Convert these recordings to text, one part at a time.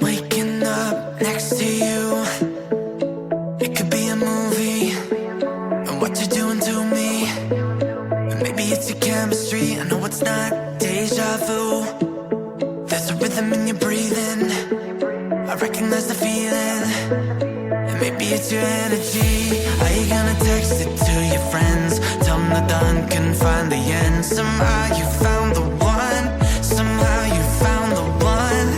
Waking up next to you, it could be a movie, and what you're doing to me, and maybe it's your chemistry. I know it's not deja vu. There's a rhythm in your breathing, I recognize the feeling, and maybe it's your energy. Are you gonna text it to your friends? Tell them the dawn can find the end. Somehow you found the one, somehow you found the one.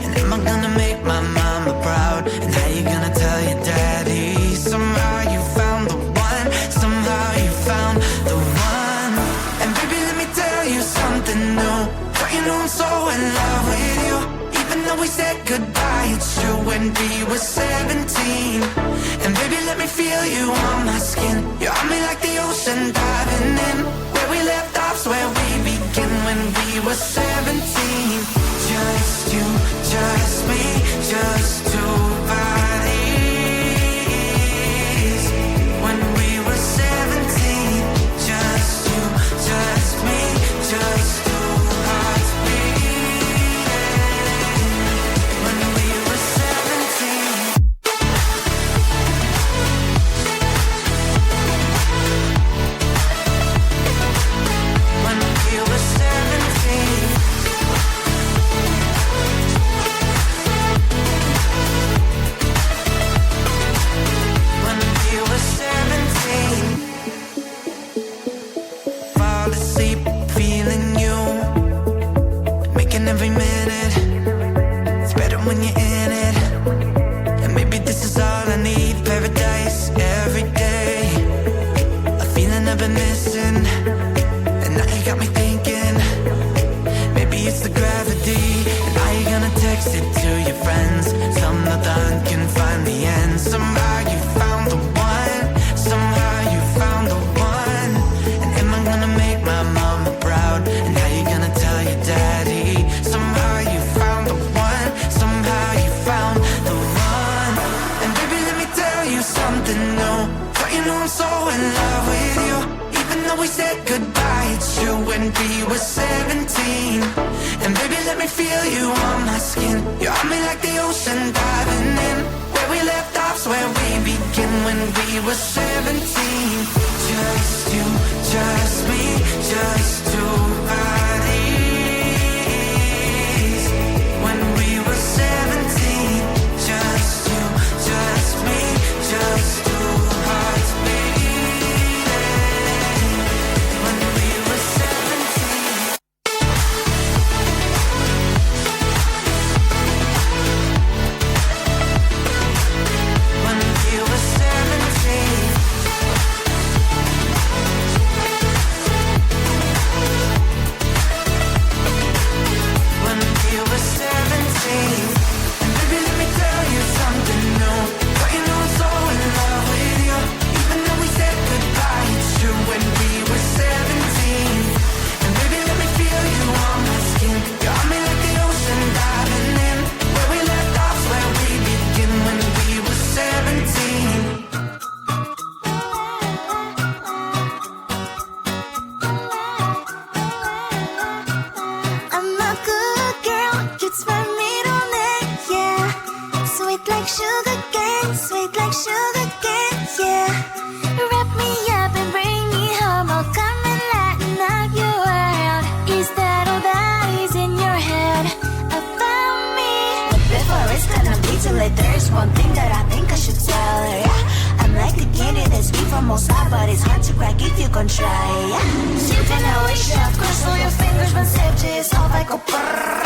And am I gonna make my mama proud? And how you gonna tell your daddy? Somehow you found the one, somehow you found the one. And baby, let me tell you something new. Don't you know I'm so in love with you? Even though we said goodbye, it's true when we were 17. And baby, let me feel you on my skin. You're on me like the ocean, diving in. Where we left off's where we begin, when we were 17. Just you, just me, just two bodies. When we were 17. Just you, just me, just two hearts beating. When we were 17. When we were 17. When we were 17. Fall asleep feeling you, making every minute. It's better when you're in it. And maybe this is all I need. Paradise every day, a feeling I've been missing. And now you got me thinking, maybe it's the gravity. And are you gonna text it to your friends? Some of them can find the end. Somehow you found the one, somehow you found the one. And am I gonna make my mama proud? And how you gonna tell your daddy? Somehow you found the one, somehow you found the one. And baby, let me tell you something new. Don't you know I'm so in love with you? Even though we said goodbye, it's true when we were 17. And baby, let me feel you on my skin. You're on me like the ocean, diving in. Where we left off's where we begin, when we were 17. Just you, just me, just two bodies. When we were 17. Just you, just me, just two hearts beating. When we were 17. When we were 17. When we were 17. And baby, let me tell you something new. Don't you know I'm so in love with you? Even though we said goodbye, it's true when we were 17. And baby, let me feel you on my skin. You're on me like the ocean, diving in. Where we left off's where we begin, when we were 17. I'm a good girl, it's my middle name, yeah. Sweet like sugar cane, sweet like sugar cane, yeah. Wrap me up and bring me home, I'll come and lighten up your world. Is that all that is in your head about me? But before it's gonna be too late, there's one thing that I think I should tell her, yeah. I'm like a candy that's sweet from most high, but it's hard to crack if you can try, yeah. Sipping away, chef, cross all your fingers when safety is off, I go brrrr.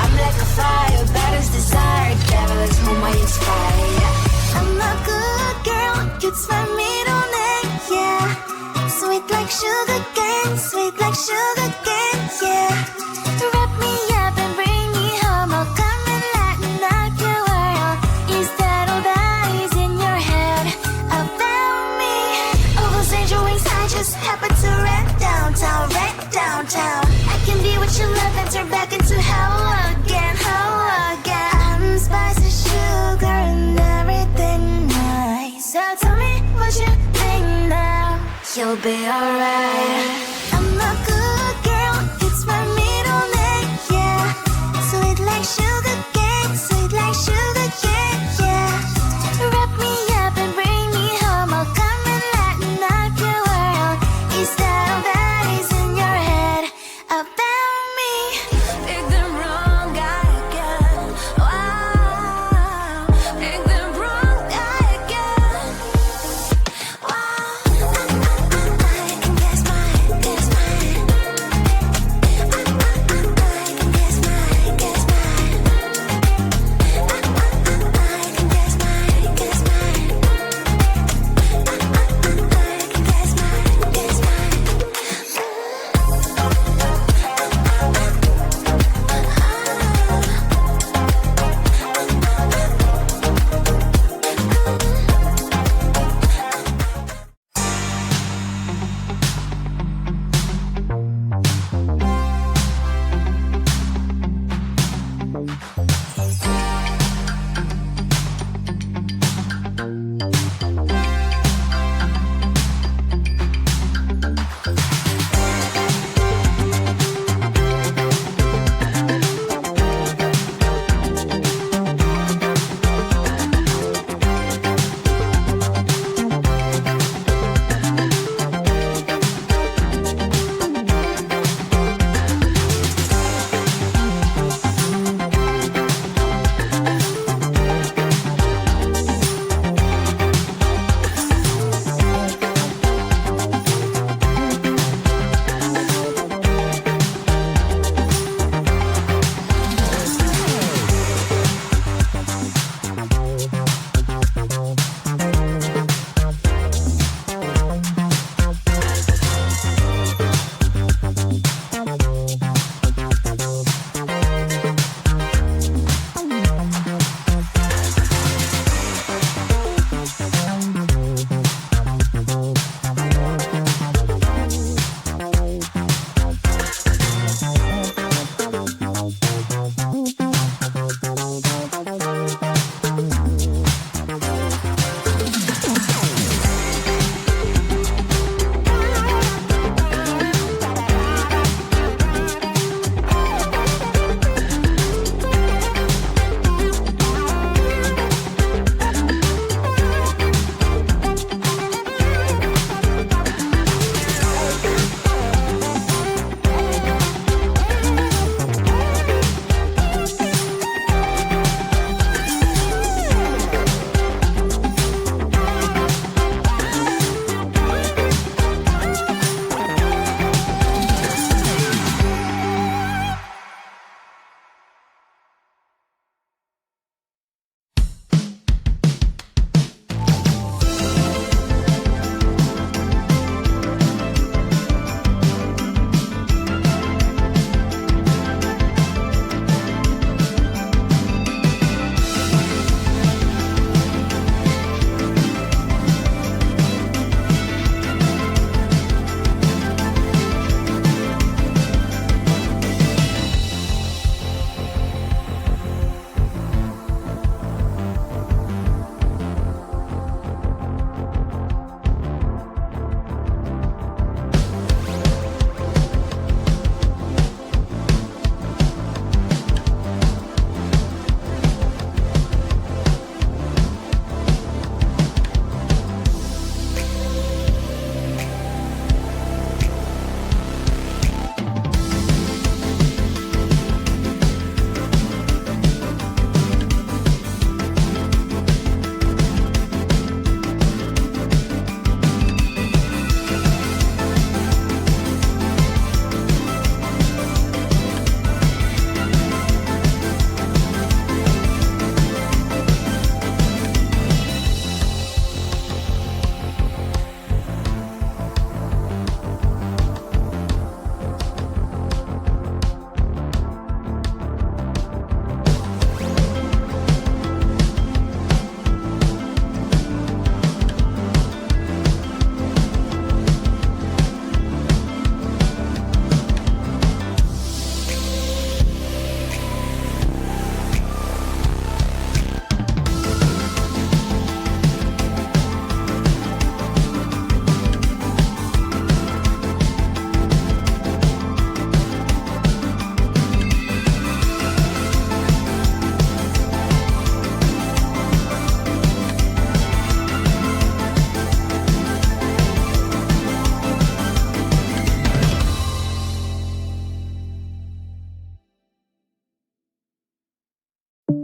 I'm like a fire, that is desire, devil is whom I inspire, yeah. I'm a good girl, it's my middle name, yeah. Sweet like sugar cane, sweet like sugar cane, yeah. Wrap me up and bring me home, I'll come and lighten up your world. Is that all that is in your head about me? Oh, those angel wings, I just happen to rent downtown, rent downtown. I can be what you love and turn back into hell again, hell again. I'm spicy sugar and everything nice. So tell me what you think now. You'll be alright. I'm a good girl, it's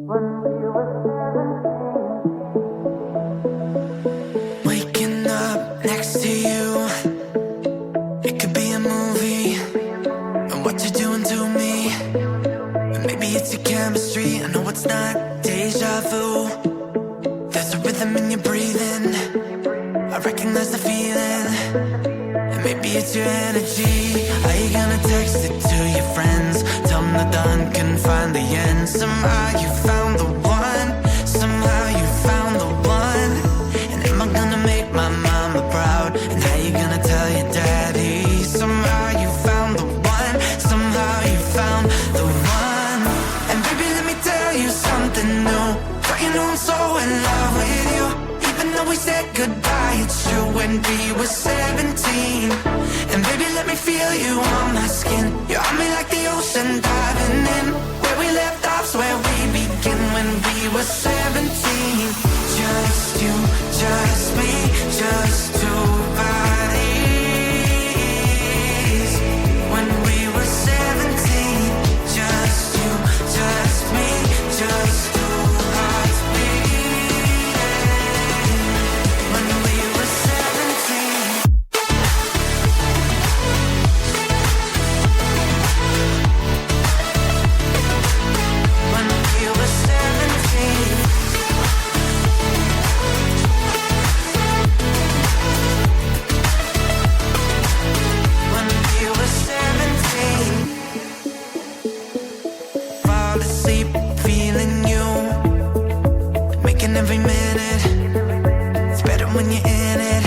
Waking up next to you, it could be a movie, and what you're doing to me. And maybe it's your chemistry, I know it's not deja vu. There's a rhythm in your breathing, I recognize the feeling. And maybe it's your energy. Are you gonna text it to your friends? Tell them the dawn can find the end. Somehow you found the one, somehow you found the one. And am I gonna make my mama proud? And how you gonna tell your daddy? Somehow you found the one, somehow you found the one. And baby, let me tell you something new. Don't you know I'm so in love with you? Even though we said goodbye, it's true when we were 17. And baby, let me feel you on my skin. You're on me like the ocean diving in. Where we left off's where we begin when we were 17. Just you, just me, just two bodies. When we were 17. Just you, just me, just two hearts beating. When we were 17. When we were 17. When we were 17. Fall asleep feeling you, making every minute. It's better when you're in it.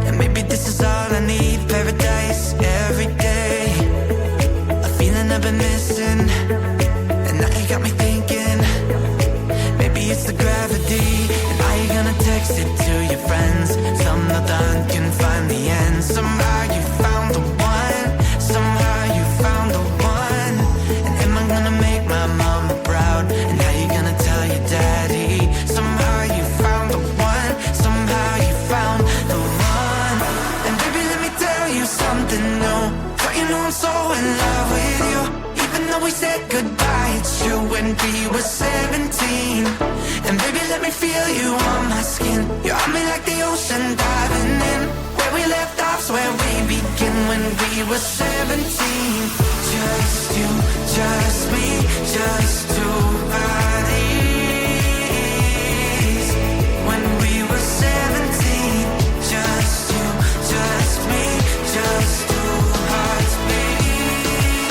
And maybe this is all I need. Paradise every day. A feeling I've been missing. And now you got me thinking. Maybe it's the gravity. And are you gonna text it to your friends? Some no done can find the end. Somehow you found the one, somehow you found the one. And am I gonna make my mama proud? And how you gonna tell your daddy? Somehow you found the one, somehow you found the one. And baby, let me tell you something new. Don't you know I'm so in love with you? Even though we said goodbye, it's true when we were 17. And baby, let me feel you on my skin. You're on me like the ocean diving in. Where we left off's where we begin when we were 17. Just you, just me, just two bodies. When we were 17. Just you, just me, just two hearts beating.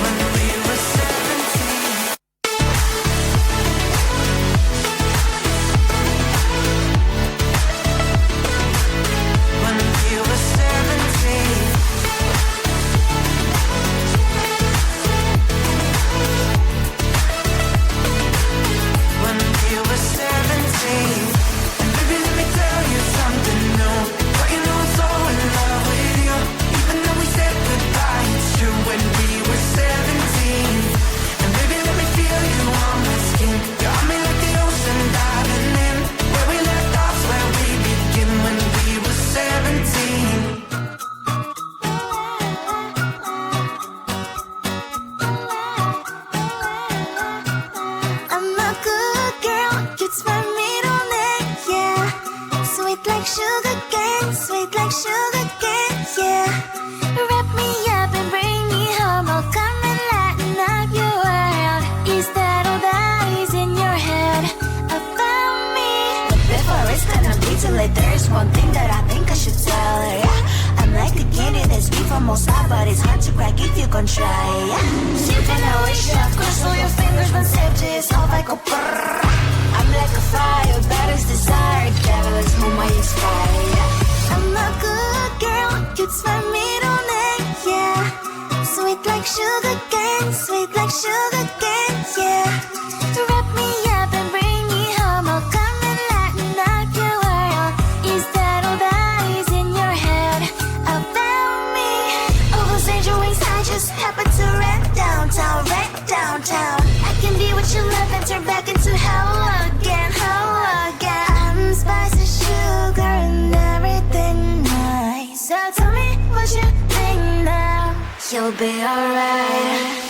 When we were 17. When we were 17. When we were 17. And baby, let me tell you something new. Don't you know I'm so in love with you? Even though we said goodbye, it's true when we were 17. And baby, let me feel you on my skin. You're on me like the ocean diving in. Where we left off's where we begin when we were 17. I'm a good girl, you'd spend me on it, yeah. Sweet like sugar cane, sweet like sugar cane, yeah. Wrap me up and bring me home, I'll come and lighten up your world. Is that all that is in your head about me? But before it's gonna be too late, there's one thing that I think I should tell her, yeah. I'm like the candy that's sweet from most high, but it's hard to crack if you can try, yeah. You can always shove, cross all your fingers, but safety is off, I go brrrr. I'm like a fire, that is desire, devil is whom I inspire, yeah. I'm a good girl, you'd spend me on it, yeah. Sweet like sugar cane, sweet like sugar cane, yeah. Wrap me up and bring me home, I'll come and lighten up your world. Is that all that is in your head about me? Oh, those angel wings, I just happen to rent downtown, I can be what you love and turn back into hell again, I'm spicy sugar and everything nice. So tell me what you think now. You'll be alright.